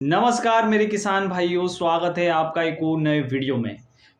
नमस्कार मेरे किसान भाइयों, स्वागत है आपका एक और नए वीडियो में।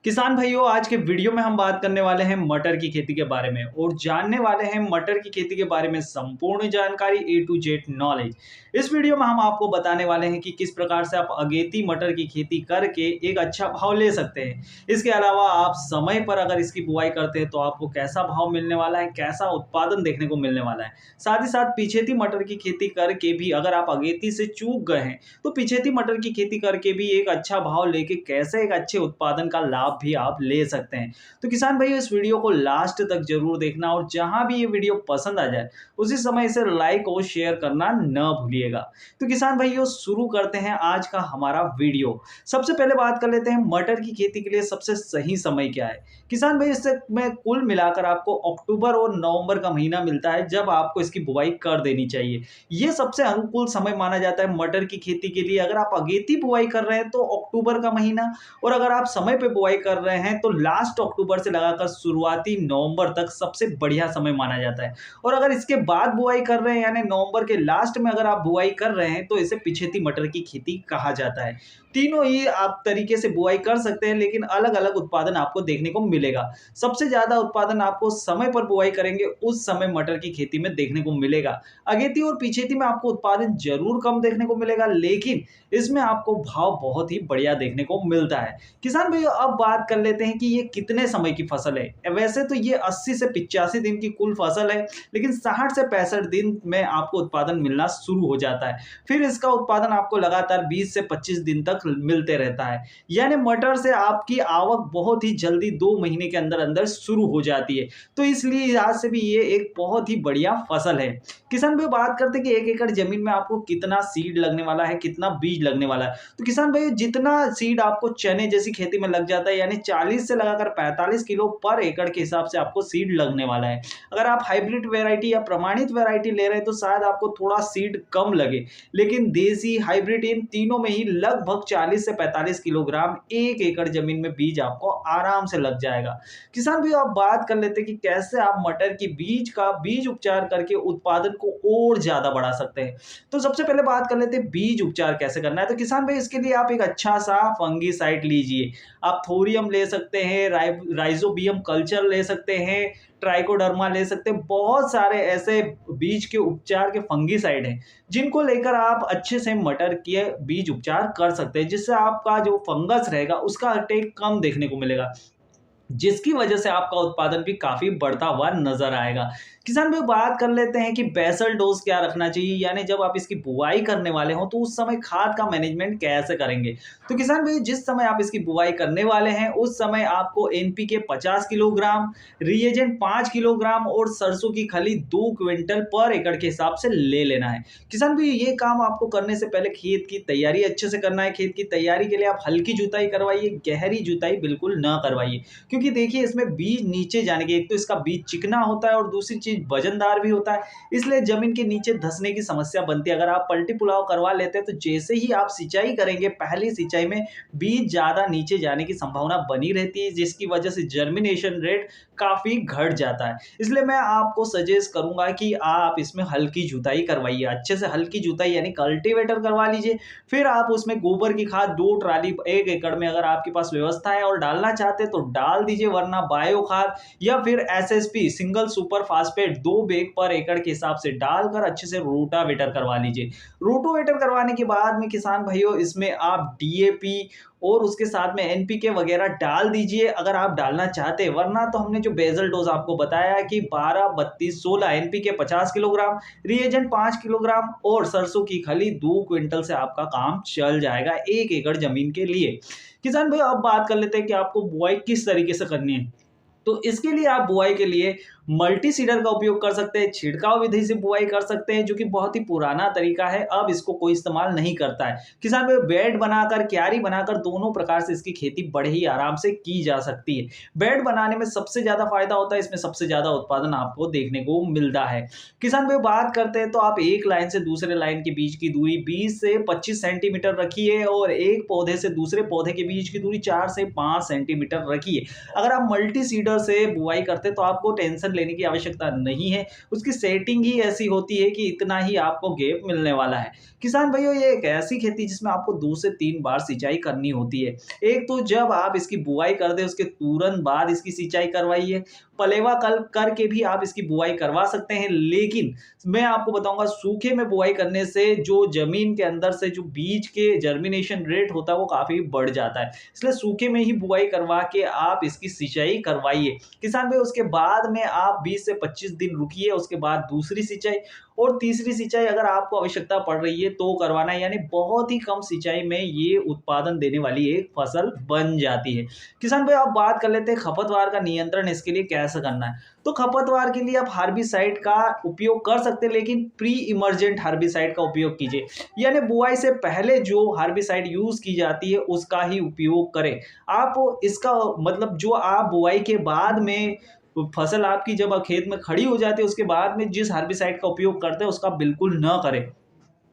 किसान भाइयों, आज के वीडियो में हम बात करने वाले हैं मटर की खेती के बारे में और जानने वाले हैं मटर की खेती के बारे में संपूर्ण जानकारी ए टू जेड नॉलेज। इस वीडियो में हम आपको बताने वाले हैं कि किस प्रकार से आप अगेती मटर की खेती करके एक अच्छा भाव ले सकते हैं। इसके अलावा आप समय पर अगर इसकी बुआई करते हैं तो आपको कैसा भाव मिलने वाला है, कैसा उत्पादन देखने को मिलने वाला है। साथ ही साथ पिछेती मटर की खेती करके भी अगर आप अगेती से चूक गए हैं तो पिछेती मटर की खेती करके भी एक अच्छा भाव लेके कैसे एक अच्छे उत्पादन का लाभ भी आप ले सकते हैं। तो किसान भाई, इस वीडियो को लास्ट तक जरूर देखना और जहां भी ये वीडियो पसंद आ जाए उसी समय इसे लाइक और शेयर करना न भूलिएगा। तो किसान भाइयों, शुरू करते हैं आज का हमारा वीडियो। सबसे पहले बात कर लेते हैं मटर की खेती के लिए सबसे सही समय क्या है। किसान भाई, इससे मैं कुल मिलाकर आपको अक्टूबर और नवंबर का महीना मिलता है जब आपको इसकी बुआई कर देनी चाहिए। ये सबसे अनुकूल समय माना जाता है मटर की खेती के लिए। अगर आप अगेती बुआई कर रहे हैं तो अक्टूबर का महीना, और अगर आप समय पे बुआई कर रहे हैं तो लास्ट अक्टूबर से लगाकर शुरुआती नवंबर तक सबसे बढ़िया समय माना जाता है। और अगर इसके बाद बुआई कर रहे हैं यानी नवंबर के लास्ट में अगर आप बुआई कर रहे हैं तो इसे पिछेती मटर की खेती कहा जाता है। तीनों ही आप तरीके से बुआई कर सकते हैं, लेकिन अलग अलग उत्पादन आपको देखने को मिलेगा। सबसे ज्यादा उत्पादन आपको समय पर बुआई करेंगे उस समय मटर की खेती में देखने को मिलेगा। अगेती और पिछेती में आपको उत्पादन जरूर कम देखने को मिलेगा, लेकिन इसमें आपको भाव बहुत ही बढ़िया देखने को मिलता है। किसान भाइयों, अब बात कर लेते हैं कि ये कितने समय की फसल है। वैसे तो ये 80 से 85 दिन की कुल फसल है, लेकिन 60 से 65 दिन में आपको उत्पादन मिलना शुरू हो जाता है। फिर इसका उत्पादन आपको लगातार 20 से 25 दिन तक मिलते रहता है। यानी मटर से आपकी आवक बहुत ही जल्दी 2 महीने के अंदर अंदर शुरू हो जाती है। तो इसलिए यहाँ से भी ये एक बहुत ही बढ़िया फसल है। किसान भाई, बात करते हैं कि 1 एकड़ जमीन में आपको कितना सीड लगने वाला है, कितना बीज लगने वाला है। तो किसान भाई, जितना सीड आपको चने जैसी खेती में लग जाता है यानी 40 से लगाकर 45 किलो पर एकड़ के हिसाब से आपको सीड लगने वाला है। अगर आप हाइब्रिड वैरायटी या प्रमाणित वैरायटी ले रहे हैं तो शायद आपको थोड़ा सीड कम लगे, लेकिन देसी हाइब्रिड इन तीनों में ही लगभग 40 से 45 किलोग्राम 1 एकड़ जमीन में बीज आपको आराम से लग जाएगा। किसान भाई, अब बात कर लेते हैं कि कैसे आप मटर की बीज उपचार करके उत्पादन को और ज्यादा बढ़ा सकते हैं। तो सबसे पहले बात कर लेते हैं बीज उपचार कैसे करना है। तो किसान भाई, इसके लिए आप एक अच्छा सा फंगीसाइड लीजिए। आप थोरियम ले सकते हैं, राइजोबियम कल्चर ले सकते हैं, ट्राइकोडर्मा ले सकते हैं। बहुत सारे ऐसे बीज के उपचार के फंगीसाइड हैं जिनको लेकर आप अच्छे से मटर के बीज उपचार कर सकते हैं, जिससे आपका जो फंगस रहेगा उसका अटैक कम देखने को मिलेगा, जिसकी वजह से आपका उत्पादन भी काफी बढ़ता हुआ नजर आएगा। किसान भाई, बात कर लेते हैं कि बेसल डोज क्या रखना चाहिए, यानी जब आप इसकी बुआई करने वाले हो तो उस समय खाद का मैनेजमेंट कैसे करेंगे। तो किसान भाई, जिस समय आप इसकी बुआई करने वाले हैं उस समय आपको एनपीके 50 किलोग्राम, रिएजेंट 5 किलोग्राम और सरसों की खली 2 क्विंटल पर एकड़ के हिसाब से ले लेना है। किसान भाई, ये काम आपको करने से पहले खेत की तैयारी अच्छे से करना है। खेत की तैयारी के लिए आप हल्की जुताई करवाइए, गहरी जुताई बिल्कुल ना करवाइए, क्योंकि देखिए इसमें बीज नीचे जाने के, एक तो इसका बीज चिकना होता है और दूसरी चीज वजनदार भी होता है, इसलिए जमीन के नीचे धंसने की समस्या बनती है। अगर आप पलटी पुलाव करवा लेते हैं तो जैसे ही आप सिंचाई करेंगे पहली सिंचाई में बीज ज्यादा नीचे जाने की संभावना बनी रहती है, जिसकी वजह से जर्मिनेशन रेट काफी घट जाता है। इसलिए मैं आपको सजेस्ट करूंगा कि आप इसमें हल्की जुताई करवाइए, अच्छे से हल्की जुताई यानी कल्टीवेटर करवा लीजिए। फिर आप उसमें गोबर की खाद 2 ट्राली 1 एकड़ में अगर आपके पास व्यवस्था है और डालना चाहते हैं तो डाल दीजिए, वरना बायो खाद या फिर SSP single super phosphate 2 bag पर एकड़ के हिसाब से डालकर अच्छे से रोटावेटर करवा लीजिए। रोटावेटर करवाने के बाद में किसान भाइयों, इसमें आप डीएपी और उसके साथ में एनपीके वगैरह डाल दीजिए अगर आप डालना चाहते हैं, वरना तो हमने जो बेसल डोज आपको बताया कि 12 32 16 एनपीके 50 किलोग्राम, रिएजेंट 5 किलोग्राम और सरसों की खली 2 क्विंटल से आपका काम चल जाएगा 1 एकड़ जमीन के लिए। किसान भाई, अब बात कर लेते हैं कि आपको बुआई किस तरीके से करनी है। तो इसके लिए आप बुआई के लिए मल्टी सीडर का उपयोग कर सकते हैं, छिड़काव विधि से बुआई कर सकते हैं, जो कि बहुत ही पुराना तरीका है, अब इसको कोई इस्तेमाल नहीं करता है। किसान भाई, बेड बनाकर क्यारी बनाकर दोनों प्रकार से इसकी खेती बड़े ही आराम से की जा सकती है। बेड बनाने में सबसे ज्यादा फायदा होता है, इसमें सबसे ज्यादा उत्पादन आपको देखने को मिलता है। किसान भाई, बात करते हैं तो आप एक लाइन से दूसरे लाइन के बीच की दूरी 20 से 25 सेंटीमीटर रखिए और एक पौधे से दूसरे पौधे के बीच की दूरी 4 से 5 सेंटीमीटर रखिए। अगर आप मल्टी सीडर से बुआई करते तो आपको टेंशन लेने की आवश्यकता नहीं है, उसकी सेटिंग ही ऐसी होती है कि इतना ही आपको गैप मिलने वाला है। किसान भाइयों, ये एक ऐसी खेती जिसमें आपको 2 से 3 बार सिंचाई करनी होती है। एक तो जब आप इसकी बुआई कर दें उसके तुरंत बाद इसकी सिंचाई करवाइए, पलेवा कल करके भी आप इसकी बुआई करवा सकते हैं, लेकिन मैं आपको बताऊंगा सूखे में बुआई करने से जो जमीन के अंदर से जो बीज के जर्मिनेशन रेट होता है वो काफी बढ़ जाता है, इसलिए सूखे में ही बुआई करवा के आप इसकी सिंचाई करवाइए। किसान भाई, उसके बाद में आप 20 से 25 दिन रुकिए, उसके बाद दूसरी सिंचाई और तीसरी सिंचाई अगर आपको आवश्यकता पड़ रही है तो करवाना है, यानी बहुत ही कम सिंचाई में ये उत्पादन देने वाली एक फसल बन जाती है। किसान भाई, आप बात कर लेते हैं खपतवार का नियंत्रण इसके लिए कैसे करना है। तो खपतवार के लिए आप हार्बिसाइड का उपयोग कर सकते हैं, लेकिन प्री इमर्जेंट हार्बिसाइड का उपयोग कीजिए, यानी बुआई से पहले जो हार्बिसाइड यूज की जाती है उसका ही उपयोग करें। आप इसका मतलब जो आप बुआई के बाद में फसल आपकी जब खेत में खड़ी हो जाती है उसके बाद में जिस हार्बिसाइड का उपयोग करते हैं उसका बिल्कुल न करें।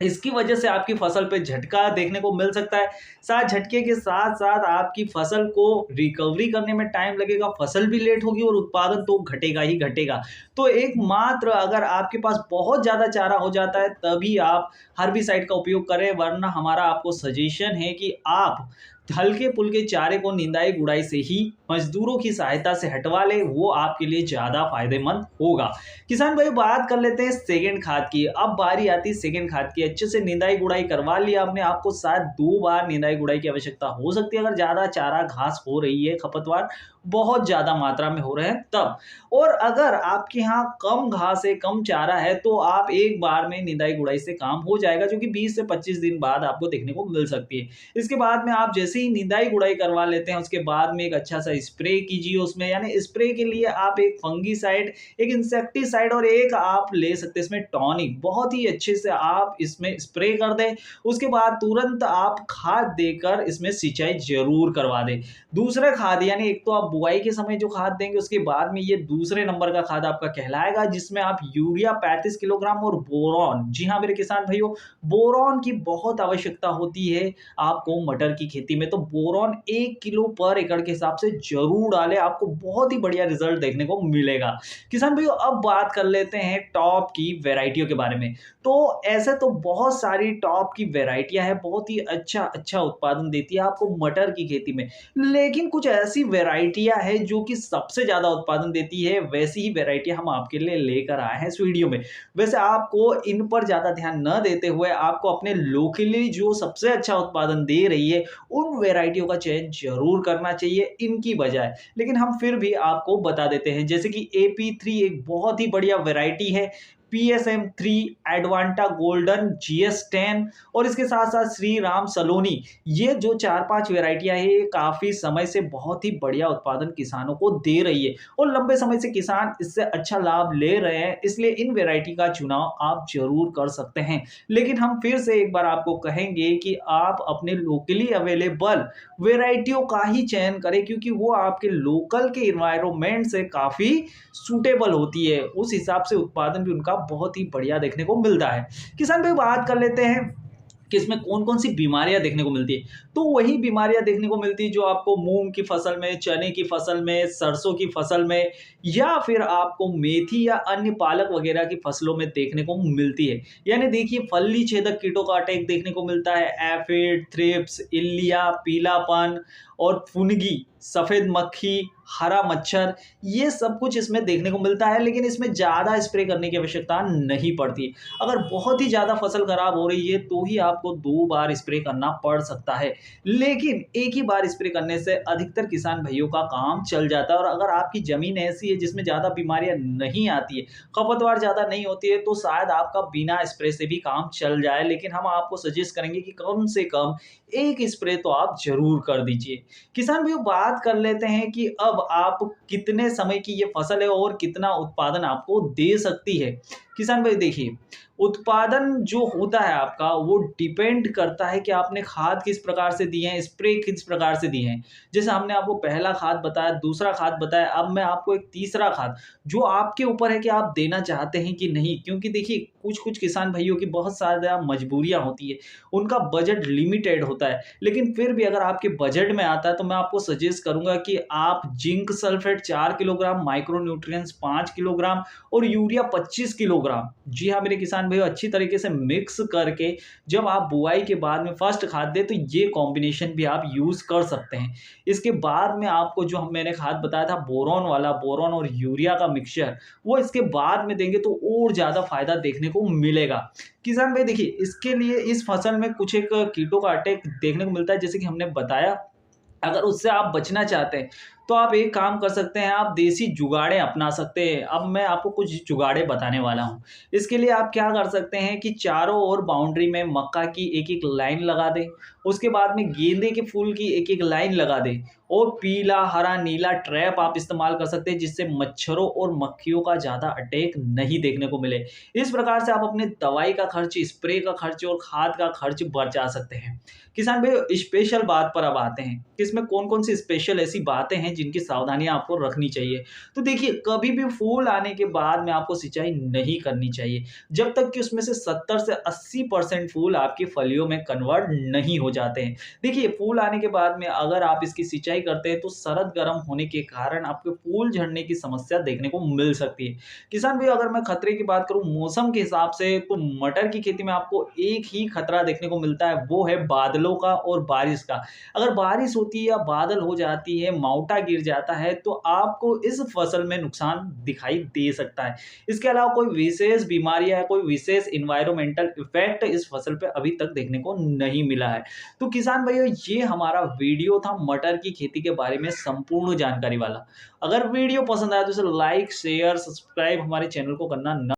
इसकी वजह से आपकी फसल पे झटका देखने को मिल सकता है। साथ झटके के साथ साथ आपकी फसल को रिकवरी करने में टाइम लगेगा, फसल भी लेट होगी और उत्पादन तो घटेगा ही घटेगा। तो एकमात्र अगर आपके पास बहुत ज़्यादा चारा हो जाता है तभी आप हर्बिसाइड का उपयोग करें, वरना हमारा आपको सजेशन है कि आप हल्के पुल्के चारे को निंदाई गुड़ाई से ही मजदूरों की सहायता से हटवा ले, वो आपके लिए ज्यादा फायदेमंद होगा। किसान भाई, बात कर लेते हैं सेकंड खाद की। अब बारी आती है सेकंड खाद की। अच्छे से निंदाई गुड़ाई करवा लिया आपने, आपको शायद 2 बार निंदाई गुड़ाई की आवश्यकता हो सकती है अगर ज्यादा चारा घास हो रही है, खपतवार बहुत ज्यादा मात्रा में हो रहे हैं तब। और अगर आपके यहाँ कम घास है, कम चारा है, तो आप एक बार में निंदाई गुड़ाई से काम हो जाएगा, जो कि 20 से 25 दिन बाद आपको देखने को मिल सकती है। इसके बाद में आप जैसे ही निंदाई गुड़ाई करवा लेते हैं उसके बाद में एक अच्छा सा स्प्रे कीजिए उसमें, यानी स्प्रे के लिए आप एक फंगीसाइड, एक इंसेक्टिसाइड और एक आप ले सकते हैं इसमें टॉनिक, बहुत ही अच्छे से आप इसमें स्प्रे कर दें। उसके बाद तुरंत आप खाद देकर इसमें सिंचाई जरूर करवा दें। दूसरा खाद, यानी एक तो आप बुआई के समय जो खाद देंगे उसके बाद में ये दूसरे नंबर का खाद आपका कहलाएगा, जिसमें आप यूरिया 35 किलोग्राम और बोरॉन, जी हाँ मेरे किसान भाइयों, बोरॉन की बहुत आवश्यकता होती है आपको मटर की खेती में। तो बोरॉन 1 किलो पर एकड़ के हिसाब से जरूर डालें, आपको बहुत ही बढ़िया रिजल्ट देखने को मिलेगा। किसान भाइयों, अब बात कर लेते हैं टॉप की वेराइटियों के बारे में। तो ऐसे तो बहुत सारी टॉप की वेराइटियां हैं, बहुत ही अच्छा अच्छा उत्पादन देती है आपको मटर की खेती में, लेकिन कुछ ऐसी वेराइटियां हैं जो कि सबसे ज्यादा उत्पादन देती है, वैसी ही वेराइटियां हम आपके लिए लेकर आए हैं इस वीडियो में। वैसे आपको इन पर ज्यादा ध्यान न देते हुए आपको अपने लोकली जो सबसे अच्छा उत्पादन दे रही है उन वेराइटियों का चयन जरूर करना चाहिए इनकी बजाय। लेकिन हम फिर भी आपको बता देते हैं, जैसे कि AP3 एक बहुत ही बढ़िया वेराइटी है, PSM3, एडवांटा गोल्डन, GS10 और इसके साथ साथ श्री राम सलोनी, ये जो 4-5 वेराइटियां हैं ये काफी समय से बहुत ही बढ़िया उत्पादन किसानों को दे रही है और लंबे समय से किसान इससे अच्छा लाभ ले रहे हैं, इसलिए इन वेराइटी का चुनाव आप जरूर कर सकते हैं। लेकिन हम फिर से एक बार आपको कहेंगे कि आप अपने लोकली अवेलेबल वेराइटियों का ही चयन करें, क्योंकि वो आपके लोकल के इन्वायरमेंट से काफी सूटेबल होती है, उस हिसाब से उत्पादन भी उनका बहुत ही बढ़िया देखने को मिलता है। किसान भाई, बात कर लेते हैं कि इसमें कौन कौन सी बीमारियां देखने को मिलती है। तो वही बीमारियां देखने को मिलती है जो आपको मूंग की फसल में, चने की फसल में, सरसों की फसल में या फिर आपको मेथी या अन्य पालक वगैरह की फसलों में देखने को मिलती है। यानी देखिए, फल्ली छेदक कीटों का अटैक देखने को मिलता है, एफिड, थ्रिप्स, इल्लिया, पीलापन और फुनगी, सफेद मक्खी, हरा मच्छर, ये सब कुछ इसमें देखने को मिलता है, लेकिन इसमें ज्यादा स्प्रे करने की आवश्यकता नहीं पड़ती। अगर बहुत ही ज्यादा फसल खराब हो रही है तो ही आपको 2 बार स्प्रे करना पड़ सकता है, लेकिन एक ही बार स्प्रे करने से अधिकतर किसान भाइयों का काम चल जाता है। और अगर आपकी जमीन ऐसी है जिसमें ज्यादा बीमारियां नहीं आती है, खपतवार ज्यादा नहीं होती है, तो शायद आपका बिना स्प्रे से भी काम चल जाए, लेकिन हम आपको सजेस्ट करेंगे कि कम से कम एक स्प्रे तो आप जरूर कर दीजिए। किसान भाइयों, बात कर लेते हैं कि अब आप कितने समय की ये फसल है और कितना उत्पादन आपको दे सकती है। किसान भाई देखिए, उत्पादन जो होता है आपका वो डिपेंड करता है कि आपने खाद किस प्रकार से दी है, स्प्रे किस प्रकार से दी है। जैसे हमने आपको पहला खाद बताया, दूसरा खाद बताया, अब मैं आपको एक तीसरा खाद जो आपके ऊपर है कि आप देना चाहते हैं कि नहीं। क्योंकि देखिए कुछ-कुछ किसान भाइयों की बहुत ज़्यादा मजबूरियाँ होती है, उनका बजट लिमिटेड होता है। लेकिन फिर भी अगर आपके बजट में आता है तो मैं आपको सजेस्ट करूँगा कि आप zinc sulphate 4 kilogram, micro nutrients 5 kilogram और यूरिया 25 किलोग्राम, जी हाँ मेरे किसान भाइयों, अच्छी तरीके से मिक्स करके जब आप बुआई के बाद में फर्स्ट खाद दें तो ये कॉम्बिनेशन भी आप यूज़ कर सकते हैं। इसके बाद में आपको जो मैंने खाद बताया था बोरॉन वाला, बोरॉन और यूरिया का मिक्सचर, वो इसके बाद में देंगे तो और ज़्यादा फायदा देखने को मिलेगा। किसान भाई देखिए, इसके लिए इस फसल में कुछ एक कीटों का अटैक देखने को मिलता है, जैसे कि हमने बताया। अगर उससे आप बचना चाहते हैं, तो आप एक काम कर सकते हैं, आप देसी जुगाड़ें अपना सकते हैं। अब मैं आपको कुछ जुगाड़ें बताने वाला हूँ। इसके लिए आप क्या कर सकते हैं कि चारों ओर बाउंड्री में मक्का की एक-एक लाइन लगा दें। उसके बाद में गेंदे के फूल की एक-एक लाइन लगा दें और पीला, हरा, नीला ट्रैप आप इस्तेमाल कर सकते हैं, जिससे मच्छरों और मक्खियों का ज़्यादा अटैक नहीं देखने को मिले। इस प्रकार से आप अपने दवाई का खर्च, स्प्रे का खर्च और खाद का खर्च बचा सकते हैं। किसान भाई स्पेशल बात पर अब आते हैं कि इसमें कौन-कौन सी स्पेशल ऐसी बातें हैं जिनकी सावधानियाँ आपको रखनी चाहिए। तो देखिए, कभी भी फूल आने के बाद में आपको सिंचाई नहीं करनी चाहिए, जब तक कि उसमें से 70 से 80% फूल आपकी फलियों में कन्वर्ट नहीं हो जाते हैं। देखिए, फूल आने के बाद में अगर आप इसकी सिंचाई करते हैं तो शरद गर्म होने के कारण आपके फूल झड़ने की समस्या देखने को मिल सकती है। किसान भाई अगर मैं खतरे की बात करूँ मौसम के हिसाब से, तो मटर की खेती में आपको एक ही खतरा देखने को मिलता है, वो है बादलों का और बारिश का। अगर बारिश होती है या बादल हो जाती है, मावठा गिर जाता है, तो आपको इस फसल में नुकसान दिखाई दे सकता है। इसके अलावा कोई विशेष बीमारी या कोई विशेष एनवायरमेंटल इफेक्ट इस फसल पे अभी तक देखने को नहीं मिला है। तो किसान भाइयों, ये हमारा वीडियो था मटर की खेती के बारे में संपूर्ण जानकारी वाला। अगर वीडियो पसंद आया तो इसे लाइक, शेयर, सब्सक्राइब हमारे चैनल को करना न